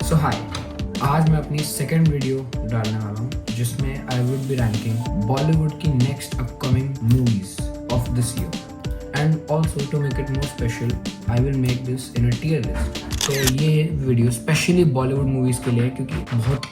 सो हाय, आज मैं अपनी सेकंड वीडियो डालने वाला हूँ जिसमें I would be ranking Bollywood की next upcoming movies of this year and also to make it more special I will make this in a tier list. तो ये वीडियो स्पेशली बॉलीवुड मूवीज के लिए है क्योंकि बहुत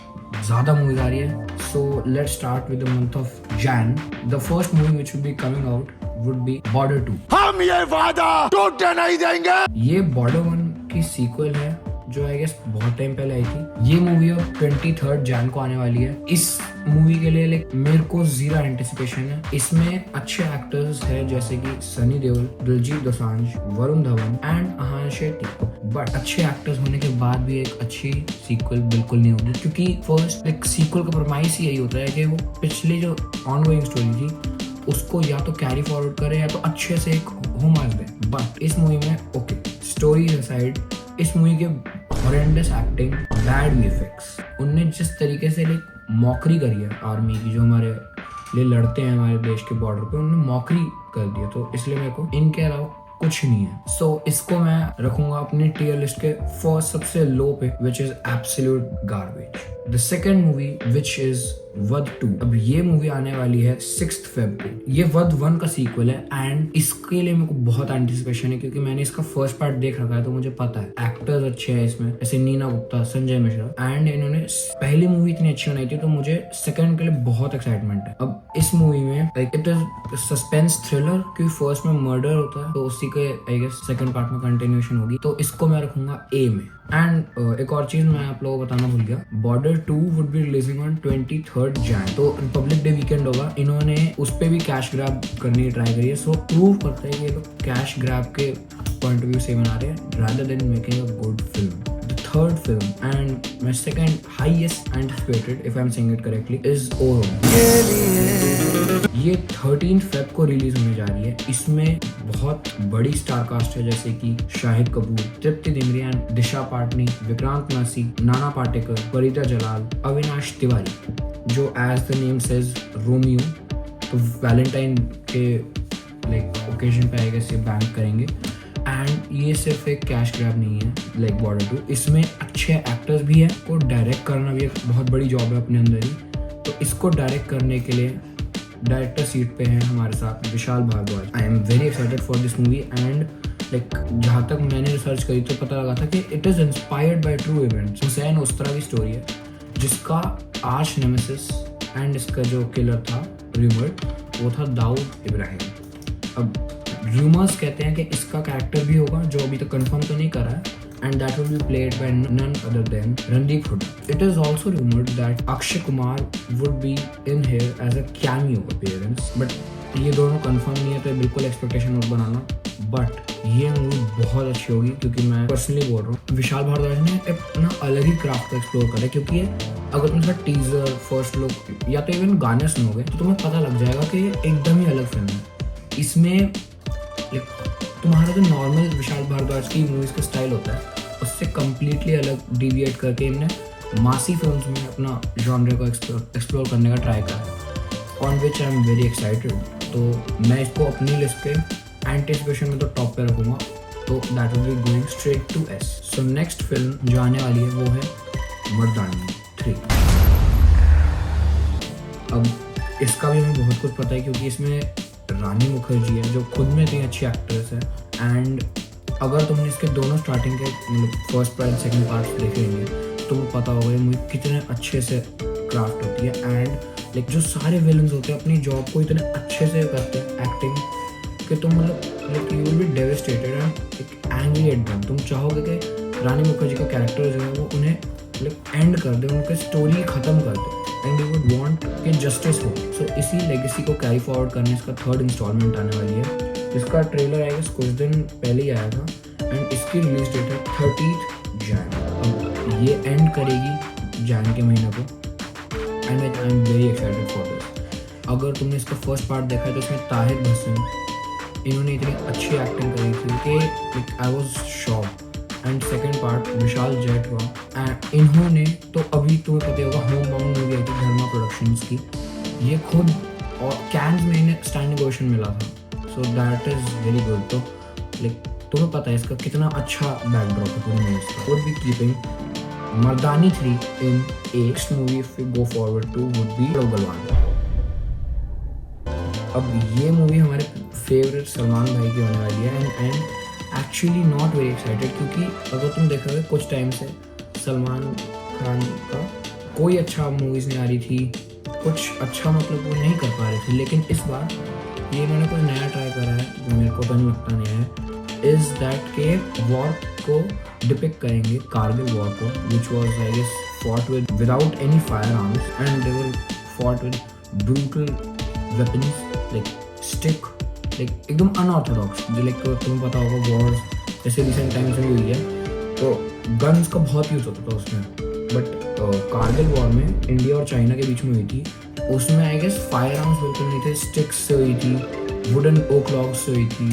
ज़्यादा मूवीज आ रही है। So let's start with the month of Jain. The first movie which will be coming out would be border 2। हम ये वादा टूटने नहीं देंगे। ये बॉर्डर 1 की सीक्वल है जो आई गेस बहुत टाइम पहले आई थी। ये मूवी अब 23 जैन को आने वाली है। इस मूवी के लिए मेरे को जीरो एंटिसिपेशन है। इसमें अच्छे एक्टर्स हैं जैसे कि सनी देओल, दिलजीत दोसांझ, वरुण धवन एंड अहान शेट्टी। बट अच्छे एक्टर्स होने के बाद भी एक अच्छी सीक्वल बिल्कुल नहीं होगी क्योंकि फर्स्ट एक सीक्वल का प्रमाइस ही यही होता है कि वो पिछली जो ऑनगोइंग स्टोरी थी उसको या तो कैरी फॉरवर्ड करे या तो अच्छे से एक होमवर्क दे। बट इस मूवी में ओके, स्टोरी असाइड, इस मूवी के हॉरेंडस एक्टिंग, बैड वीएफएक्स, उनने जिस तरीके से मॉकरी करी है आर्मी की जो हमारे लिए लड़ते हैं हमारे देश के बॉर्डर पे, उन्होंने मॉकरी कर दिया। तो इसलिए मेरे को इनके अलावा कुछ नहीं है। सो इसको मैं रखूंगा अपनी टियर लिस्ट के फर्स्ट सबसे लो पे, which is absolute garbage. The second movie which is वध 2। अब ये मूवी आने वाली है 6 फेब को। ये वध 1 का सीक्वल है एंड इसके लिए मेरे को बहुत एंटिसिपेशन है क्योंकि मैंने इसका फर्स्ट पार्ट देख रखा है तो मुझे पता है एक्टर्स अच्छे हैं इसमें, जैसे नीना गुप्ता, संजय मिश्रा, एंड इन्होंने पहली मूवी इतनी अच्छी बनाई थी तो मुझे सेकंड के लिए बहुत एक्साइटमेंट है। अब इस मूवी में इट इज सस्पेंस थ्रिलर क्योंकि फर्स्ट में मर्डर होता है तो उसी के आई गेस सेकंड पार्ट में कंटिन्यूएशन होगी, तो इसको मैं रखूंगा ए में। एंड एक और चीज मैं आप लोगों को बताना भूल गया, border 2 would be releasing on 23 Jain, तो रिपब्लिक डे वीकेंड होगा। इन्होंने उस पे भी कैश ग्रैब करने की ट्राई करी है। सो प्रूव करता है कि ये लोग कैश ग्रैब के पॉइंट ऑफ व्यू से बना रहे हैं rather than making a good film. The third film and my second highest anticipated, if I am saying it correctly, is O'Romeo. ये 13 फेब को रिलीज होने जा रही है। इसमें बहुत बड़ी स्टार कास्ट है जैसे कि शाहिद कपूर, तृप्ति डिमरियान, दिशा पाटनी, विक्रांत नासी, नाना पाटेकर, फरीदा जलाल, अविनाश तिवारी जो as the name says Romeo, तो वैलेंटाइन के ओकेजन पे आएगा इसे बैंक करेंगे। एंड ये सिर्फ एक कैश ग्रैब नहीं है बॉर्डर 2, इसमें अच्छे एक्टर्स भी हैं। को डायरेक्ट करना भी एक बहुत बड़ी जॉब है अपने अंदर ही। तो इसको डायरेक्ट करने के लिए डायरेक्टर सीट पे हैं हमारे साथ Vishal Bhardwaj. I am very excited for this movie and जहाँ तक मैंने रिसर्च करी तो पता लगा था कि it is inspired by true events. Hussain उस्तरा की स्टोरी है जिसका आर्च नेमेसिस एंड इसका जो किलर था रूमर्ड वो था दाऊद इब्राहिम। अब रूमर्स कहते हैं कि इसका कैरेक्टर भी होगा जो अभी तक कंफर्म तो नहीं करा है, and that will be played by none other than Randeep Hooda. It is also rumored that Akshay Kumar would be in here as a cameo appearance, but ये दोनों कंफर्म नहीं है तो बिल्कुल एक्सपेक्टेशन मत बनाना। बट ये मूवी बहुत अच्छी होगी क्योंकि मैं पर्सनली बोल रहा हूँ विशाल भारद्वाज ने अपना अलग ही क्राफ्ट को एक्सप्लोर करा है। क्योंकि अगर तुम इसका टीजर, फर्स्ट लुक या तो इवन गाने सुनोगे तो तुम्हें पता लग जाएगा कि ये एकदम ही अलग फिल्म है। इसमें तुम्हारा जो नॉर्मल विशाल भारद्वाज की मूवीज का स्टाइल होता है उससे कम्प्लीटली अलग डिविएट करके इन्होंने मासी फिल्म्स में अपना जॉनर को एक्सप्लोर करने का ट्राई करा है, on which I am very excited. तो मैं इसको अपनी लिस्ट पे एंटिसिपेशन में तो टॉप पे रखूँगा, तो that will be going straight to S. So next film जो आने वाली है वो है मर्दानी 3। अब इसका भी हमें बहुत कुछ पता है क्योंकि इसमें रानी मुखर्जी है जो खुद में इतनी अच्छी एक्ट्रेस है। एंड अगर तुमने इसके दोनों स्टार्टिंग के फर्स्ट पार्ट सेकंड पार्ट देखे होंगे तो तुम्हें पता होगा ये मूवी कितने अच्छे से क्राफ्ट होती है। एंड जो सारे विलन्स होते हैं अपनी जॉब को इतने अच्छे से करते हैं एक्टिंग कि तुम you will B devastated and angry at them. तुम चाहोगे कि रानी मुखर्जी का कैरेक्टर जो है वो उन्हें एंड कर दे, उनकी स्टोरी खत्म कर दे एंड यू वुड वांट कि जस्टिस हो। सो इसी लेगेसी को कैरी फॉरवर्ड करने इसका थर्ड इंस्टॉलमेंट आने वाली है। इसका ट्रेलर आएगा कुछ दिन पहले ही आया था एंड इसकी रिलीज डेट है 30 जैन। अब ये एंड करेगी जैन के महीने को and I am very excited for this. अगर तुमने इसका फर्स्ट पार्ट देखा है तो इसमें ताहिर हसन, इन्होंने इतनी अच्छी एक्टिंग करी थी कि I was shocked. And second part Vishal Jethwa and इन्होंने तो अभी तुम्हें पता होगा होम बाउंड मूवी आई थी धर्मा प्रोडक्शंस की, ये खुद और कैंस में इन्हें स्टैंडिंग ओवेशन मिला था। So that is very good. तो तुम्हें पता है इसका कितना अच्छा बैकड्रॉप है पूरी मूवी का। Would be keeping Mardaani 3 in a next movie if we go forward to would be Galwan. अब ये मूवी हमारे फेवरेट सलमान भाई की होने वाली है and actually not very excited, क्योंकि अगर तुम देखोगे कुछ टाइम से सलमान खान का कोई अच्छा मूवीज़ नहीं आ रही थी, कुछ अच्छा मतलब वो नहीं कर पा रहे थे। लेकिन इस बार ये इन्होंने कोई नया ट्राई करा है जो मेरे को तो नहीं लगता नहीं है, इज़ दैट के वॉर को डिपिक्ट करेंगे, कारगिल वॉर को, which was I guess fought without any firearms and they were fought with brutal weapons like stick, like एकदम अनऑर्थोडॉक्स, जो लाइक तुम्हें पता होगा वॉर जैसे रिसेंट टाइम्स में हुई है तो गन्स का बहुत यूज़ होता था उसमें। बट कारगिल वॉर में इंडिया और चाइना के बीच में हुई थी, उसमें आई गेस फायर आर्म्स बिल्कुल नहीं थे, स्टिक्स से हुई थी, वुडन ओक लॉग्स से हुई थी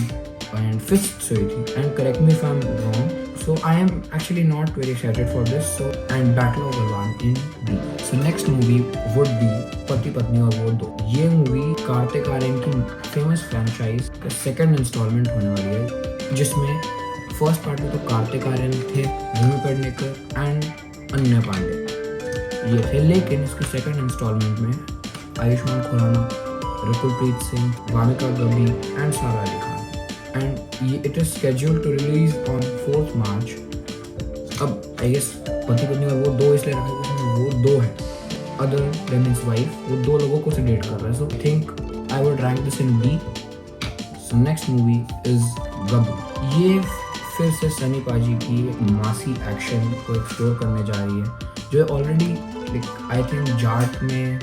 एंड फिस्ट से हुई थी। And correct me if I am wrong, so I am actually not very excited for this. So and Battle of Galwan in B. So next movie would be पति पत्नी और वो दो। ये मूवी कार्तिक आर्यन की फेमस फ्रेंचाइज का second instalment होने वाली है, जिसमें फर्स्ट पार्ट में तो कार्तिक आर्यन थे, भूमि पेडनेकर एंड अन्य पांडे ये थे, लेकिन इसके सेकंड इंस्टॉलमेंट में Ayushmann Khurrana, Rakulpreet Singh, Wamiqa Gabbi and Sara Ali Khan. And yeah it is scheduled to release on 4th March। अब आई गेस पति पत्नी और वो दो इसलिए रखा है क्योंकि वो दो है, अदर देन हिज वाइफ, वो दो लोगों को से डेट कर रहा है। So think I would rank this in B. So next movie is Gabbu. ये फिर से सनी पाजी की एक मासी एक्शन को एक्सप्लोर करने जा रही है, जो already like I think Jat में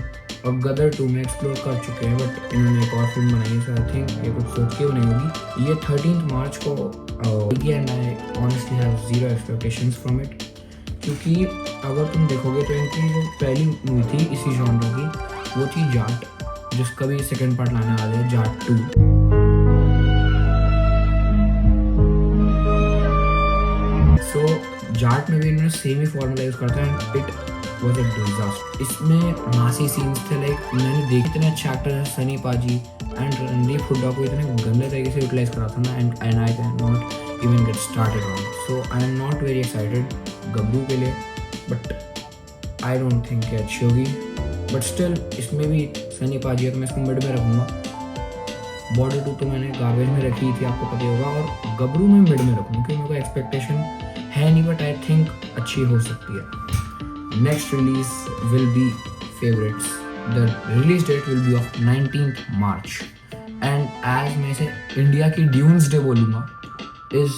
और गदर 2 में एक्सप्लोर कर चुके हैं, बट इन्होंने एक और फिल्म बनाई है, सो आई थिंक ये कुछ सोच के नहीं होगी। ये 13th March को होगी and I honestly have zero expectations from it, क्योंकि अगर तुम देखोगे तो इनकी जो पहली मूवी थी इसी जॉनर की वो थी जाट, जिसका भी सेकंड पार्ट लाने वाले हैं, जाट 2। सो जाट में भी इन्होंने सेम ही फॉर्मूला यूज़ करता है and it was a disaster. इसमें मासी सीन्स थे, लाइक मैंने देखे इतने अच्छे एक्टर हैं सनी पाजी एंड रणदीप हुड्डा को इतने गंदे तरीके से यूटिलाइज करा था ना, and I can not even get started on. So I am not very excited Gabbu के लिए, बट आई डोंट थिंक ये अच्छी होगी। बट स्टिल इसमें भी सनी पाजी है तो मैं इसको मिड में रखूँगा। बॉर्डर 2 तो मैंने गार्बेज में रखी थी, आपको पता होगा, और गबरू में मिड में रखूँगा क्योंकि मेरे को एक्सपेक्टेशन है नहीं, बट आई थिंक अच्छी हो सकती है। Next release will be favorites. The release date will be of 19th March. And as मैं इसे इंडिया की ड्यून्स डे बोलूँगा, is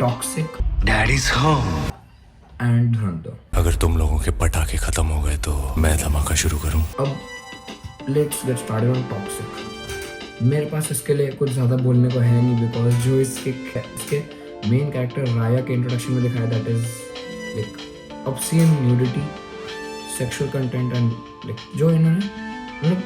Toxic, Daddy's home. and धुरंधर। अगर तुम लोगों के पटाखे खत्म हो गए तो मैं धमाका शुरू करूं। अब let's get started on Toxic। मेरे पास इसके लिए कुछ ज़्यादा बोलने को है नहीं, बिकॉज जो इसके मेन कैरेक्टर राया के इंट्रोडक्शन में दिखाया, that is like obscene nudity, sexual content and like जो इन्होंने मतलब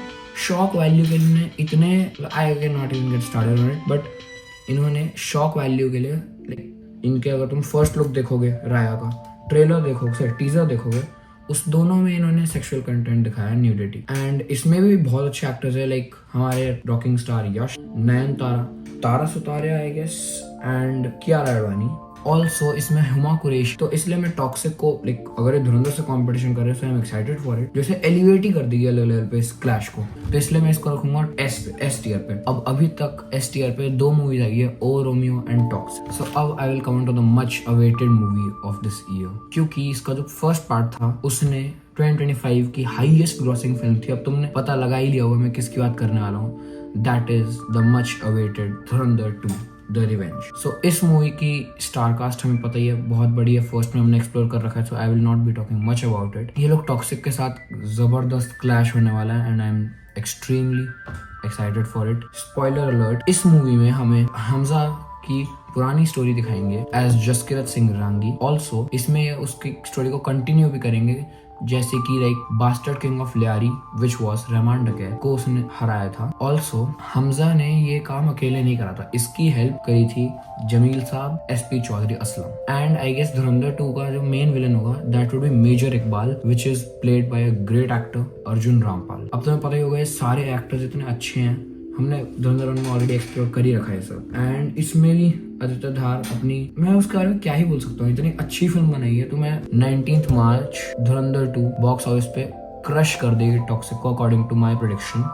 शॉक वैल्यू के लिए इतने आई can not even get started on it, but इन्होंने शॉक वैल्यू के लिए लाइक इनके अगर तुम फर्स्ट लुक देखोगे राया का, ट्रेलर देखोगे, टीजर देखोगे, उस दोनों में इन्होंने सेक्सुअल कंटेंट दिखाया, न्यूडिटी। एंड इसमें भी बहुत अच्छे एक्टर्स है, लाइक हमारे rocking star Yash, Nayanthara, Tara Sutaria I guess and Kiara Advani. Also इसमें हुमा कुरैशी। तो इसलिए मैं टॉक्सिक को लाइक अगर ये धुरंधर से कंपटीशन कर रहे हैं, आई एम एक्साइटेड फॉर इट, जैसे एलिवेट ही कर दी अलग लेवल पे इस क्लैश को, तो इसलिए मैं इसको रखूंगा एस टीयर पे। अब अभी तक एस टीयर पे 2 मूवीज आई है, ओ रोमियो एंड टॉक्सिक। सो अब I will comment on the much awaited movie of this year, क्योंकि इसका जो फर्स्ट पार्ट था उसने 2025 की हाईएस्ट ग्रॉसिंग फिल्म थी। अब तुमने पता लगा ही लिया होगा मैं किसकी बात करने वाला हूँ, that is the much awaited Dhurandhar 2 the revenge. सो इस मूवी की स्टार कास्ट हमें पता ही है, बहुत बड़ी है, फर्स्ट में हमने एक्सप्लोर कर रखा है, so I will not be talking much about it. ये लोग टॉक्सिक के साथ जबरदस्त क्लैश होने वाला है and I am extremely excited for it. Spoiler alert, इस मूवी में हमें हमजा की पुरानी स्टोरी दिखाएंगे एज जसकिरत सिंह रांगी। ऑल्सो इसमें उसकी स्टोरी को कंटिन्यू भी करेंगे, जैसे कि like bastard king of Lyari which was Rehman Dakait को उसने हराया था। ऑल्सो हमजा ने ये काम अकेले नहीं करा था, इसकी हेल्प करी थी जमील साहब, SP Chaudhary Aslam. And I guess Dhurandhar 2 का जो मेन विलन होगा that would be major Iqbal, which is played by a great actor Arjun Rampal. अब तुम्हें पता ही होगा ये सारे एक्टर्स इतने अच्छे हैं, हमने धुरंधर 1 में ऑलरेडी एक्सप्लोर कर ही रखा है सब। एंड इसमें भी आदित्य धार अपनी, मैं उसके बारे में क्या ही बोल सकता हूँ, इतनी अच्छी फिल्म बनाई है। तो मैं 19 मार्च धुरंधर 2 बॉक्स ऑफिस पे क्रश कर देगी टॉक्सिक को according to my prediction.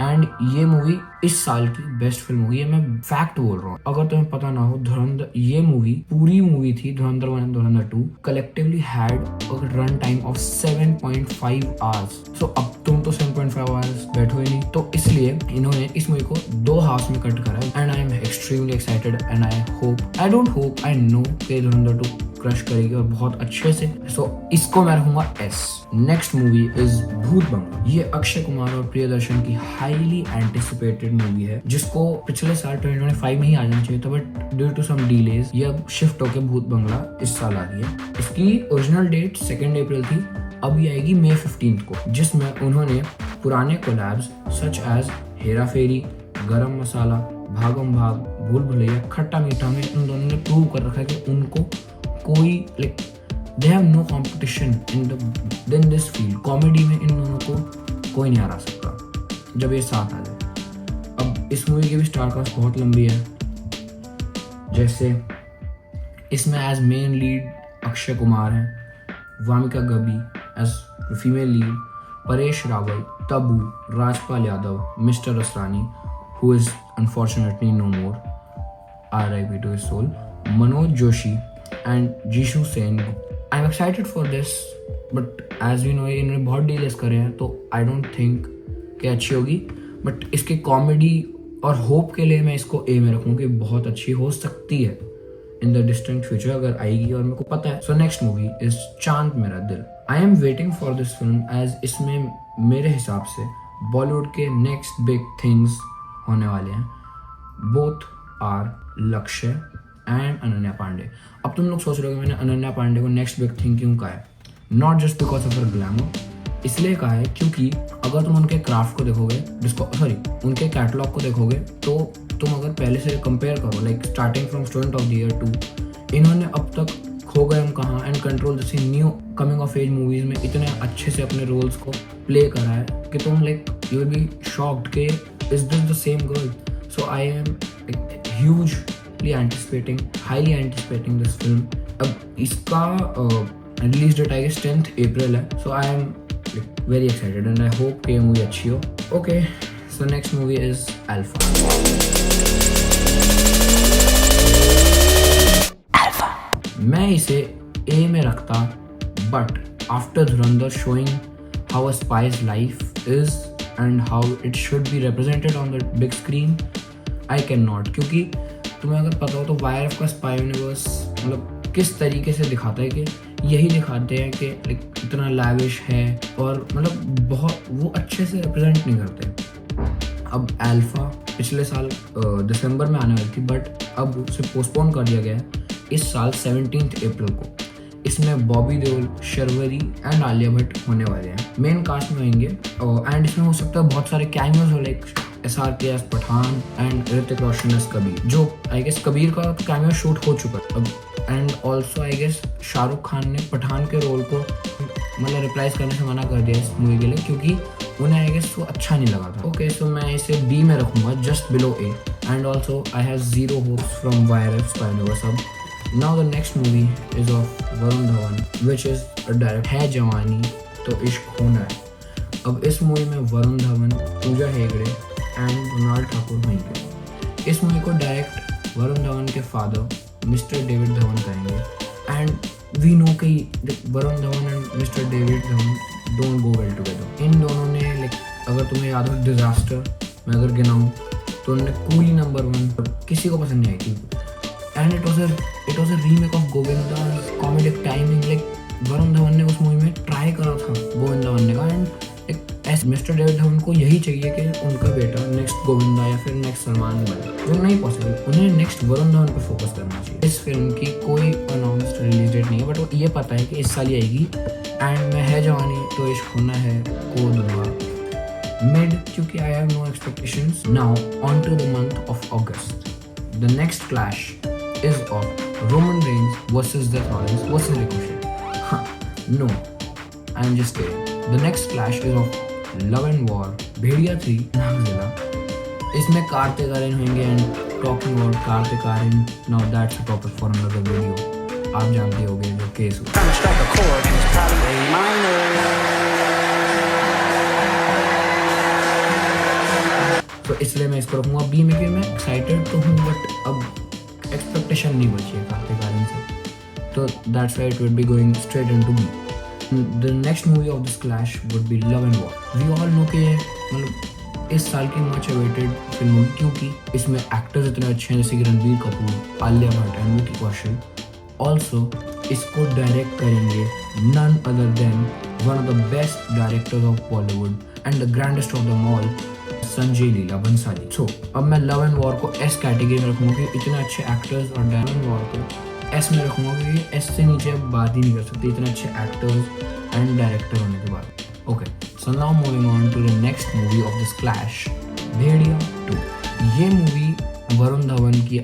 And ये मूवी इस साल की बेस्ट फिल्म होगी, मैं फैक्ट बोल रहा हूँ। अगर तुम्हें पता ना हो, धुरंधर ये मूवी पूरी मूवी थी, धुरंधर 1 and Dhurandhar 2 collectively had a run time of 7.5 hours. So अब तुम तो 7.5 आवर्स बैठो ही नहीं, तो इसलिए इन्होंने इस मूवी को 2 हाफ में कट करा है। And I am extremely excited and I don't hope, I know कि धुरंधर 2 क्रश करेगी और बहुत अच्छे से। सो इसको मैं रखूंगा S। नेक्स्ट मूवी इज भूत बंगला। ये अक्षय कुमार और प्रियदर्शन की हाईली एंटिसिपेटेड मूवी है, जिसको पिछले साल 2025 में ही आ जाना चाहिए था, but due to some delays ये अब शिफ्ट होकर भूत बंगला इस साल आ रही है। इसकी ओरिजिनल डेट 2 अप्रैल थी, अब ये आएगी May 15 को, जिसमें उन्होंने पुराने कोलैब्स सच एज हेरा फेरी, गरम मसाला, भागम भाग, भूल भुलैया, खट्टा मीठा में इन दोनों ने प्रूव कर रखा है कि उनको कोई like they have no competition in this field. Comedy में इन दोनों को कोई नहीं हरा सकता जब ये साथ आ जाए। अब इस मूवी की भी स्टार कास्ट बहुत लंबी है, जैसे इसमें as main lead Akshay Kumar है, Wamiqa Gabbi as female lead, Paresh Rawal, Tabu, Rajpal Yadav, mister Asrani who is unfortunately no more, RIP to his soul, Manoj Joshi and Jisshu Sen. I am excited for this, but as we know इन्होंने बहुत डिलेस करे हैं, तो आई डोंट थिंक कि अच्छी होगी। बट इसके कॉमेडी और होप के लिए मैं इसको A में रखूँ कि बहुत अच्छी हो सकती है इन द डिस्टेंट फ्यूचर अगर आएगी, और मेरे को पता है। सो नेक्स्ट मूवी इज चांद मेरा दिल। I am waiting for this film as इसमें मेरे हिसाब से बॉलीवुड के नेक्स्ट बिग थिंग्स होने वाले हैं। बोथ आर लक्ष्य एंड अनन्या पांडे। अब तुम लोग सोच रहे हो कि मैंने अनन्या पांडे को नेक्स्ट बिग थिंग क्यों कहा है? Not just because of her glamour, इसलिए कहा है क्योंकि अगर तुम उनके क्राफ्ट को देखोगे, उनके कैटलॉग को देखोगे, तो तुम अगर पहले से कंपेयर करो, like starting from student of the year 2, इन्होंने अब तक खो गए हम कहाँ एंड कंट्रोल जैसी new coming of age movies में इतने अच्छे से अपने रोल्स को प्ले करा है कि तुम like you will be shocked कि is this the same girl. So I am hugely highly anticipating this film. अब इसका रिलीज डेट आई गेस 10 अप्रैल है, so I am very excited and I hope कि ये मूवी अच्छी हो। Okay, so next movie is Alpha. मैं इसे A में रखता, but after Dhurandhar showing how a spice life is and how it should be represented on the big screen, I can not. क्योंकि तुम्हें अगर पता हो तो YRF का स्पाई यूनिवर्स मतलब किस तरीके से दिखाता है कि यही दिखाते हैं कि इतना लैविश है और मतलब बहुत वो अच्छे से रिप्रेजेंट नहीं करते। अब अल्फा पिछले साल दिसंबर में आने वाली थी, बट अब उसे पोस्टपोन कर दिया गया है इस साल 17 अप्रैल को। इसमें बॉबी देओल, शर्वरी एंड आलिया भट्ट होने वाले हैं, मेन कास्ट में होंगे। एंड इसमें हो सकता है बहुत सारे कैमियोज हो, like SRK as Pathaan and Hrithik Roshan as Kabir, जो आई गेस कबीर का कैमियो शूट हो चुका है अब। And also I guess Shahrukh Khan ने पठान के रोल को मतलब रिप्राइज करने से मना कर दिया इस मूवी के लिए, क्योंकि उन्हें आई गेस वो अच्छा नहीं लगा था। ओके, सो मैं इसे B में रखूंगा, just below A। And also I have zero hopes from YRF Spy Universe। अब now the next movie is of Varun Dhawan, which is a direct है जवानी तो इश्क होना है। अब इस मूवी में वरुण धवन, पूजा हेगड़े एंड मृणाल ठाकुर होंगे। इस मूवी को डायरेक्ट वरुण धवन के फादर मिस्टर डेविड धवन करेंगे। एंड वी नो कि Varun Dhawan and mister David Dhawan don't go well together. इन दोनों ने लाइक अगर तुम्हें याद हो डिजास्टर मैं अगर गिनाऊँ तो उन्होंने कूली नंबर 1 किसी को पसंद नहीं आई थी। And it was a remake of Govinda, comedic timing. Like Varun Dhawan ने उस मूवी में ट्राई करा था गोविंदा बनने का, एंड मिस्टर डेविड धवन को यही चाहिए कि उनका बेटा नेक्स्ट गोविंदा या फिर नेक्स्ट सलमान बने, जो नहीं पॉसिबल। उन्हें नेक्स्ट वरुण धवन पे फोकस करना चाहिए। इस फिल्म की कोई अनाउंस्ड रिलीज डेट नहीं है, बट ये पता है कि इस साल ही आएगी। एंड मैं है जवानी तो इश्क होना है को दूंगा मिड, क्योंकि I have no expectations. Now on to the month of August. The next clash is of Roman Reigns versus Seth Rollins versus Ricochet. No, I am just kidding. The next clash is of Love and War, Bhediya 3, Nagzilla इसमें कार्तिक आर्यन होंगे and talking about Kartik Aaryan, now that's a topic for another video. आप जानते होंगे जो case हुआ। तो इसलिए मैं इसको रखूंगा बी में, कि मैं एक्साइटेड तो हूँ बट अब एक्सपेक्टेशन नहीं बची है कार्तिक आर्यन से, तो that's why it would be going straight into B. The next movie of this clash would be love and war. We all know कि मतलब इस साल की मच अवेटेड फिल्म होगी, क्योंकि इसमें एक्टर्स इतने अच्छे हैं जैसे कि रणबीर कपूर, आलिया भट्ट एंड विकी कौशल। ऑल्सो इसको डायरेक्ट करेंगे none other than one of the best directors of Bollywood and the grandest of them all, Sanjay Leela Bhansali. So अब मैं लव एंड वॉर को एस कैटेगरी में रखूंगा, कि इतने अच्छे एक्टर्स, और लव एंड वॉर को एस में रखूंगा क्योंकि एस से नीचे अब बात ही नहीं कर सकते इतने अच्छे एक्टर्स एंड डायरेक्टर होने के बाद। Okay, so now moving on to the next movie of this clash, Bhediya 2। ये मूवी वरुण धवन की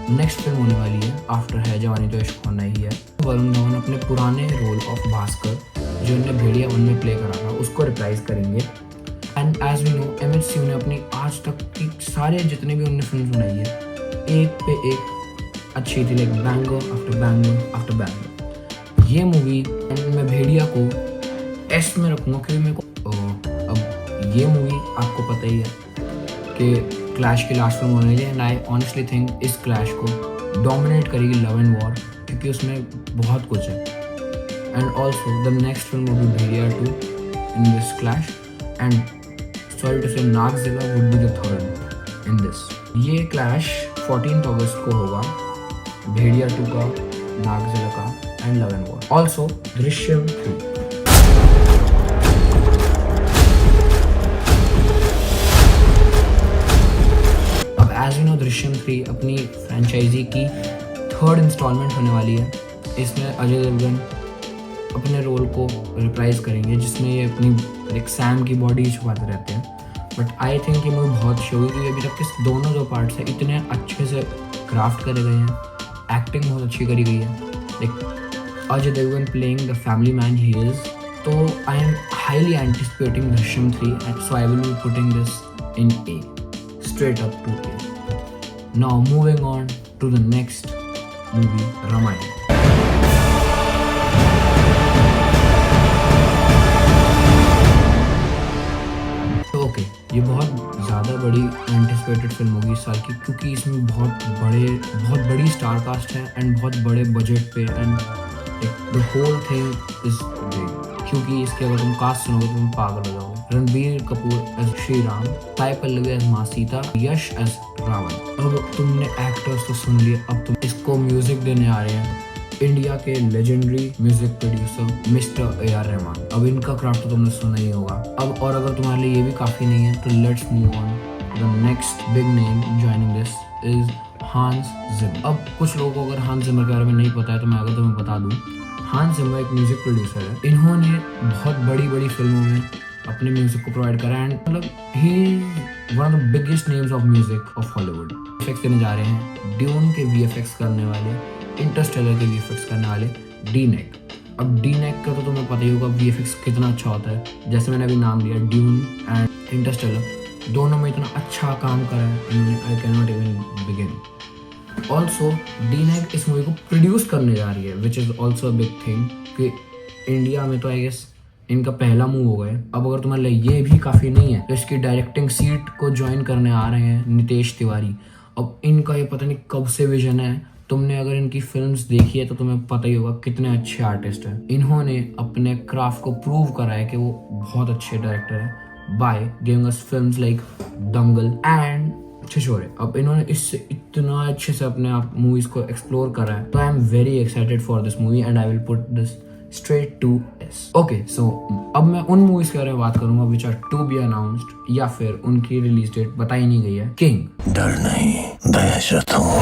नेक्स्ट फिल्म होने वाली है आफ्टर है जवानी तो इश्क होना ही है। वरुण धवन अपने पुराने रोल ऑफ भास्कर जो उन्होंने भेड़िया 1 में प्ले करा था उसको रिप्राइज करेंगे। And as we know MHCU ने अपनी आज तक की सारे जितने भी उन्होंने फिल्म बनाई है एक पे एक अच्छी थी, like banger after banger after banger. ये मूवी मैं भेड़िया को एस में रखूँगा क्योंकि मेरे को अब ये मूवी आपको पता ही है कि क्लैश की लास्ट फिल्म होने वाली है, एंड आई ऑनेस्टली थिंक इस क्लैश को डोमिनेट करेगी लव एंड वॉर, क्योंकि उसमें बहुत कुछ है। And also the next film would be Bhediya 2 in this clash, and sorry to say Naagzilla would be the third in this. ये क्लैश 14 अगस्त को होगा, भेड़िया 2 का, नागजिला का and love and war. Also Drishyam 3। अब एज यू नो दृश्यम 3 अपनी फ्रेंचाइजी की थर्ड इंस्टॉलमेंट होने वाली है। इसमें अजय देवगन अपने रोल को रिप्राइज करेंगे जिसमें ये अपनी एक सैम की बॉडी छुपाते रहते हैं। बट आई थिंक ये मूवी बहुत अच्छी होगी क्योंकि अभी तक के दोनों जो पार्ट्स हैं इतने अच्छे से क्राफ्ट करे गए हैं, एक्टिंग बहुत अच्छी करी गई है। Like Ajay Devgn playing the family man he is, तो I am highly anticipating Drishyam 3 and so I will be putting this in A, straight up to A. Now moving on to the next movie, Ramayana. ये बहुत ज़्यादा बड़ी anticipated film होगी इस साल की, क्योंकि इसमें बहुत बड़ी स्टार कास्ट है एंड बहुत बड़े बजट पे, and the whole thing is big. क्योंकि इसके अगर तुम कास्ट सुनोगे तो तुम पागल हो जाओगे। रणबीर कपूर एज श्री राम, साई पल्लवी एज माँ सीता, यश एज रावण। अब तुमने एक्टर्स तो सुन लिए, अब तुम इसको म्यूजिक देने आ रहे हैं इंडिया के legendary music producer mister AR Rahman. अब इनका क्राफ्ट तो तुमने सुना ही होगा। अब और अगर तुम्हारे लिए ये भी काफ़ी नहीं है तो let's move on. The next big name joining this is Hans Zimmer. अब कुछ लोगों को अगर हांस जिमर के बारे में नहीं पता है तो मैं अगर तुम्हें बता दूं, हांस जिमर एक म्यूजिक प्रोड्यूसर है। इन्होंने बहुत बड़ी फिल्मों में अपने म्यूजिक को प्रोवाइड करा, एंड मतलब he one of the biggest names of music of Hollywood. VFX करने जा रहे हैं, ड्यून के VFX करने वाले, इंटरस्टेलर के VFX करने वाले डीनेक। अब डीनेक का तो तुम्हें पता ही होगा VFX कितना अच्छा होता है। जैसे मैंने अभी नाम लिया ड्यून एंड इंटरस्टेलर, दोनों में इतना अच्छा काम करा है इन्होंने, I can not even begin. Also DNEG इस मूवी को प्रोड्यूस करने जा रही है, which is also a big thing कि इंडिया में तो आई गेस इनका पहला मूव हो गया। अब अगर तुम्हारे लिए ये भी काफ़ी नहीं है तो इसकी डायरेक्टिंग सीट को ज्वाइन करने आ रहे हैं नितेश तिवारी। अब इनका ये पता नहीं कब से विजन है। तुमने अगर इनकी फिल्म्स देखी है तो तुम्हें पता ही होगा कितने अच्छे आर्टिस्ट हैं। इन्होंने अपने क्राफ्ट को प्रूव करा है कि वो बहुत अच्छे डायरेक्टर हैं by giving us films like Dangal and Chhichhore. अब इन्होंने इससे इतना अच्छे से अपने आप मूवीज को एक्सप्लोर करा है, तो I am very excited for this movie and I will put this straight to S। Okay, so अब मैं उन मूवीज के बारे में बात करूंगा which are to be announced या फिर उनकी रिलीज डेट बताई नहीं गई है। किंग, डर नहीं दहशत हूँ।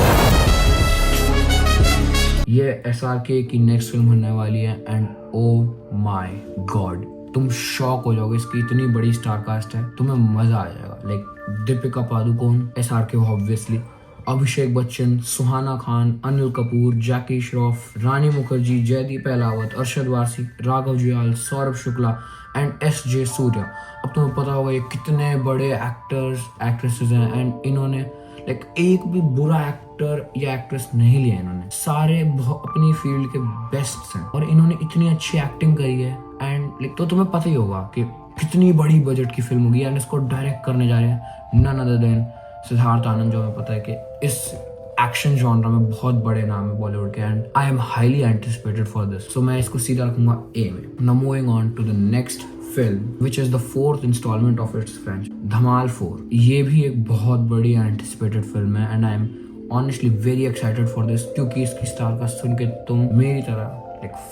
ये SRK की नेक्स्ट फिल्म होने वाली है एंड ओ माय गॉड तुम शॉक हो जाओगे। इसकी इतनी बड़ी स्टार कास्ट है, तुम्हें मजा आ जाएगा। Like Deepika Padukone, SRK obviously, Abhishek Bachchan, Suhana Khan, Anil Kapoor, Jackie Shroff, Rani Mukerji, Jaideep Ahlawat, Arshad Warsi, Raghav Juyal, Saurabh Shukla and S J. Suryah. अब तुम्हें पता होगा ये कितने बड़े एक्टर्स एक्ट्रेसेस हैं एंड इन्होंने लाइक एक भी बुरा एक्टर या एक्ट्रेस नहीं लिया इन्होंने, सारे अपनी फील्ड के बेस्ट हैं और इन्होंने इतनी अच्छी एक्टिंग करी है एंड लाइक तो तुम्हें पता ही होगा कि कितनी बड़ी बजट की फिल्म होगी एंड इसको डायरेक्ट करने जा रहे हैं none other then Siddharth Anand, जो हमें पता है कि इस एक्शन जॉनरा में बहुत बड़े नाम है बॉलीवुड के and I am highly anticipated for this. So मैं इसको सीधा रखूंगा ए में। Now moving on to the next film which is the 4th installment of its franchise, Dhamaal 4। ये भी एक बहुत बड़ी एंटिसिपेटेड फिल्म है and I am honestly very excited for this, क्योंकि इसकी स्टार का सुन के तुम मेरी तरह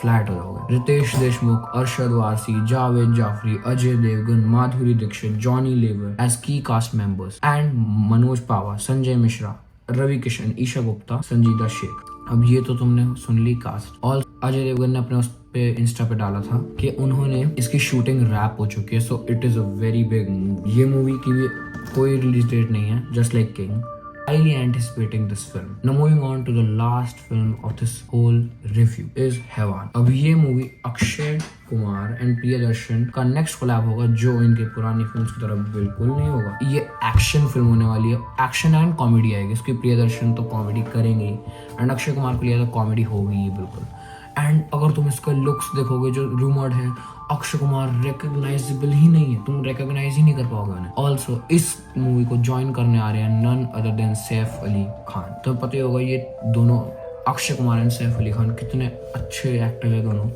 फ्लैट हो जाओगे। Ritesh Deshmukh, Arshad Warsi, Javed Jafri, Ajay Devgan, Madhuri Dixit, Johnny liver as की कास्ट मेंबर्स एंड मनोज पावा, संजय मिश्रा, रवि किशन, ईशा गुप्ता, संजीदा शेख। अब ये तो तुमने सुन ली कास्ट। और अजय देवगन ने अपने उस पे इंस्टा पे डाला था कि उन्होंने इसकी शूटिंग रैप हो चुकी है, so it is a very big movie. ये मूवी की भी कोई रिलीज डेट नहीं है, just like king. Highly anticipating this film. Now moving on to the last film of this whole review is Hewan. अब ये मूवी अक्षय कुमार एंड प्रियदर्शन का next collab होगा, जो इनके पुरानी फिल्म्स की तरह बिल्कुल नहीं होगा। ये एक्शन फिल्म होने वाली है, एक्शन एंड कॉमेडी आएगी। इसकी प्रियदर्शन तो कॉमेडी करेंगे ही एंड अक्षय कुमार के लिए तो कॉमेडी होगी ही बिल्कुल। एंड अगर तुम इसका लुक्स देखोगे जो रूमर्ड है, अक्षय कुमार रिकॉग्नाइजेबल ही नहीं है, तुम रिकॉग्नाइज ही नहीं कर पाओगे उन्हें। ऑल्सो इस मूवी को ज्वाइन करने आ रहे हैं none other than Saif Ali Khan. तो पता ही होगा ये दोनों, अक्षय कुमार एंड सैफ अली खान, कितने अच्छे एक्टर है दोनों।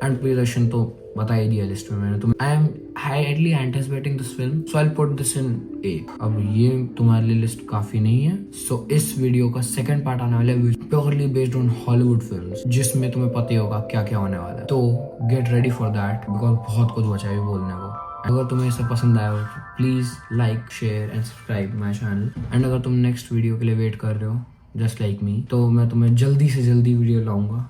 एंड प्रियदर्शन तो बता ही दिया लिस्ट में मैंने। तो I am highly anticipating this film, so I will put this in A. अब ये तुम्हारे लिए लिस्ट काफी नहीं है, सो इस वीडियो का सेकंड पार्ट आने वाला है purely based on Hollywood films, जिसमें तुम्हें पता ही होगा क्या क्या होने वाला है। तो get ready for that because बहुत कुछ बचा है बोलने को। अगर तुम्हें इसे पसंद आया हो तो please like, share and subscribe my channel. And अगर तुम नेक्स्ट वीडियो के लिए वेट कर रहे हो जस्ट लाइक मी, तो मैं तुम्हें जल्दी से जल्दी वीडियो लाऊंगा।